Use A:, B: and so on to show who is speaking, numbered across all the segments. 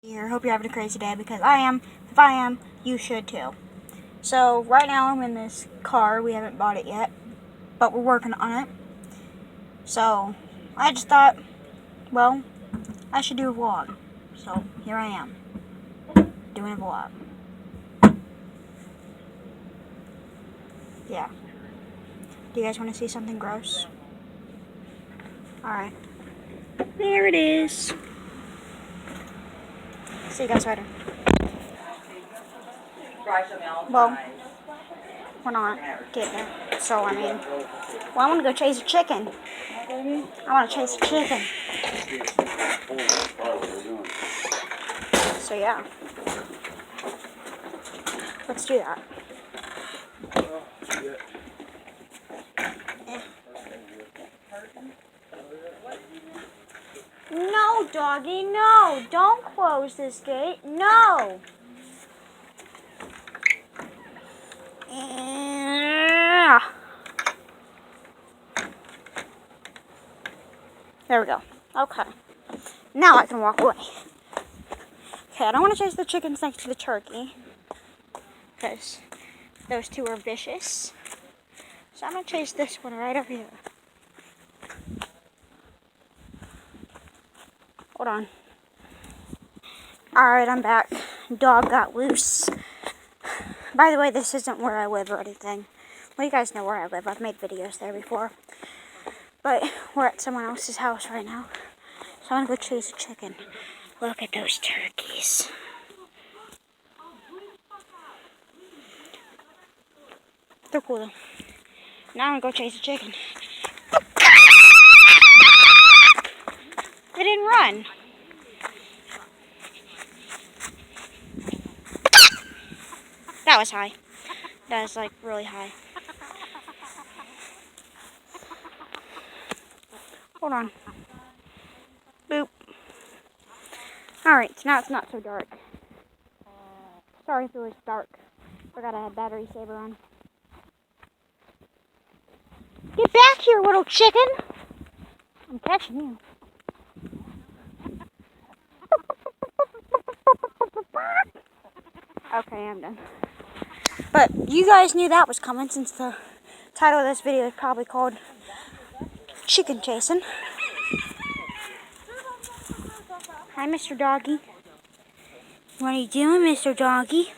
A: Here, hope you're having a crazy day because I am. If I am, you should too. So right now I'm in this car. We haven't bought it yet, but we're working on it. So I just thought, well, I should do a vlog. So here I am, doing a vlog. Yeah. Do you guys want to see something gross? Alright. There it is. See you guys later. Well, we're not getting it. So, I mean, I want to go chase a chicken. I want to chase a chicken. So, yeah. Let's do that. No, doggy, no. Don't close this gate. No. There we go. Okay. Now I can walk away. Okay, I don't want to chase the chickens next to the turkey, because those two are vicious. So I'm going to chase this one right over here. Hold on. Alright, I'm back. Dog got loose. By the way, this isn't where I live or anything. Well, you guys know where I live. I've made videos there before. But we're at someone else's house right now. So I'm going to go chase a chicken. Look at those turkeys. They're cool though. Now I'm going to go chase a chicken. They didn't run. That was high. That was like really high. Hold on. Boop. Alright, so now it's not so dark. Sorry if it was dark. Forgot I had battery saver on. Get back here, little chicken! I'm catching you. Okay, I'm done. But you guys knew that was coming since the title of this video is probably called Chicken Chasin'. Hi, Mr. Doggy. What are you doing, Mr. Doggy?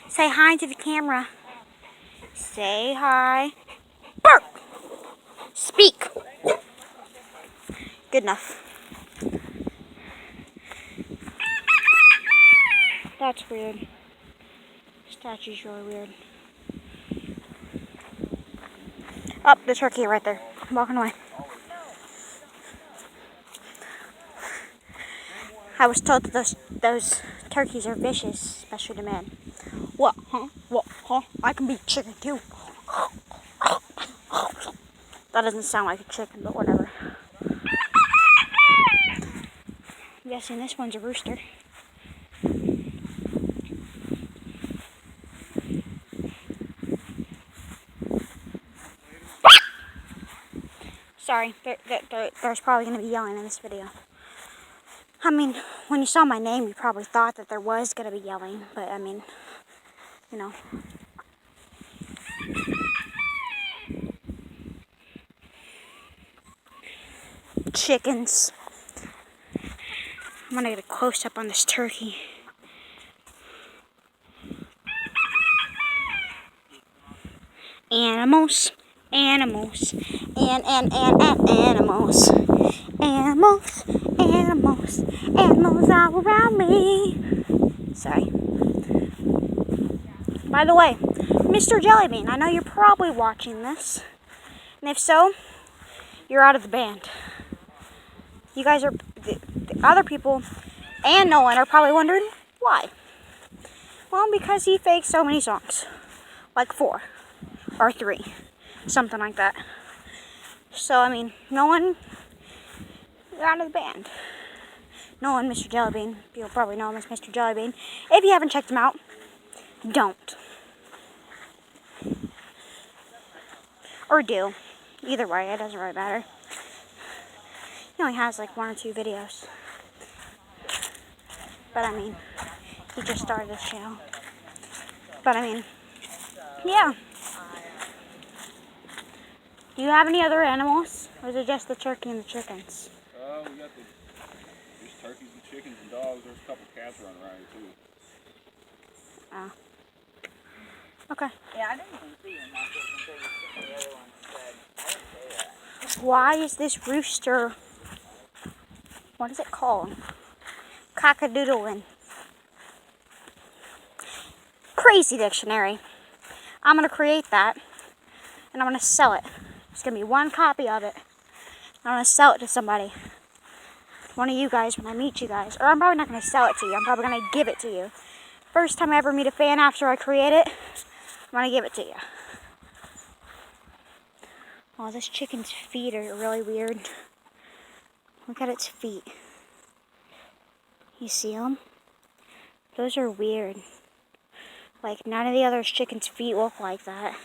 A: Say hi to the camera. Say hi. Bark! Speak! Good enough. That's weird. Statue's really weird. Oh, the turkey right there. I'm walking away. I was told that those turkeys are vicious, especially the men. What? Huh? What? Huh? I can be chicken too. That doesn't sound like a chicken, but whatever. I'm guessing this one's a rooster. Sorry, there's probably going to be yelling in this video. I mean, when you saw my name, you probably thought that there was going to be yelling, but I mean, you know. Chickens. I'm going to get a close-up on this turkey. Animals. Animals. Animals. Animals. Animals. Animals all around me. Sorry. By the way, Mr. Jellybean, I know you're probably watching this. And if so, you're out of the band. You guys are, the other people and Nolan are probably wondering why. Well, because he faked so many songs. Like 4 or 3. Something like that. So, I mean, Nolan, you're out of the band. Nolan, Mr. Jellybean, you'll probably know him as Mr. Jellybean. If you haven't checked him out, don't. Or do. Either way, it doesn't really matter. He only has like 1 or 2 videos. But I mean, he just started his channel. But I mean, yeah. Do you have any other animals? Or is it just the turkey and the chickens?
B: We got there's turkeys and chickens and dogs. There's a couple cats running around here too.
A: Oh. Okay.
C: Yeah, I didn't even see him. I was going to the other one said. I didn't say that.
A: Why is this rooster, what is it called? Cockadoodling. Crazy dictionary. I'm going to create that, and I'm going to sell it. There's going to be one copy of it. I'm going to sell it to somebody. One of you guys when I meet you guys. Or I'm probably not going to sell it to you. I'm probably going to give it to you. First time I ever meet a fan after I create it, I'm going to give it to you. Oh, this chicken's feet are really weird. Look at its feet. You see them? Those are weird. Like, none of the other chicken's feet look like that.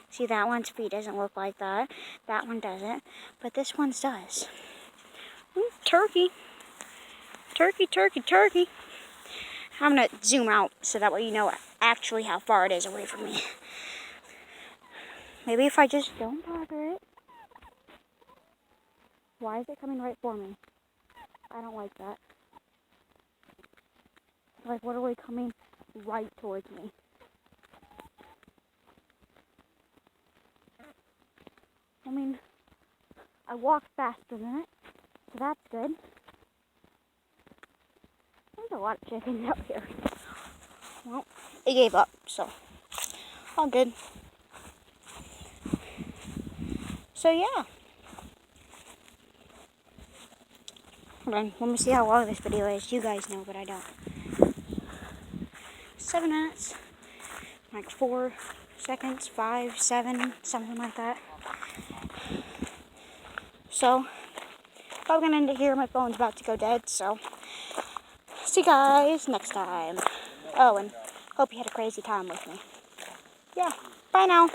A: See, that one's feet doesn't look like that. That one doesn't. But this one's does. Ooh, turkey. Turkey, turkey, turkey. I'm going to zoom out so that way you know actually how far it is away from me. Maybe if I just don't bother it. Why is it coming right for me? I don't like that. Like, literally coming right towards me. I mean, I walk faster than it, so that's good. There's a lot of chickens out here. Well, it gave up, so all good. So yeah. Hold on, let me see how long this video is. You guys know, but I don't. 7 minutes, like 4 seconds, 5, 7, something like that. So, probably gonna end it here. My phone's about to go dead, so see you guys next time. Oh, and hope you had a crazy time with me. Yeah, bye now.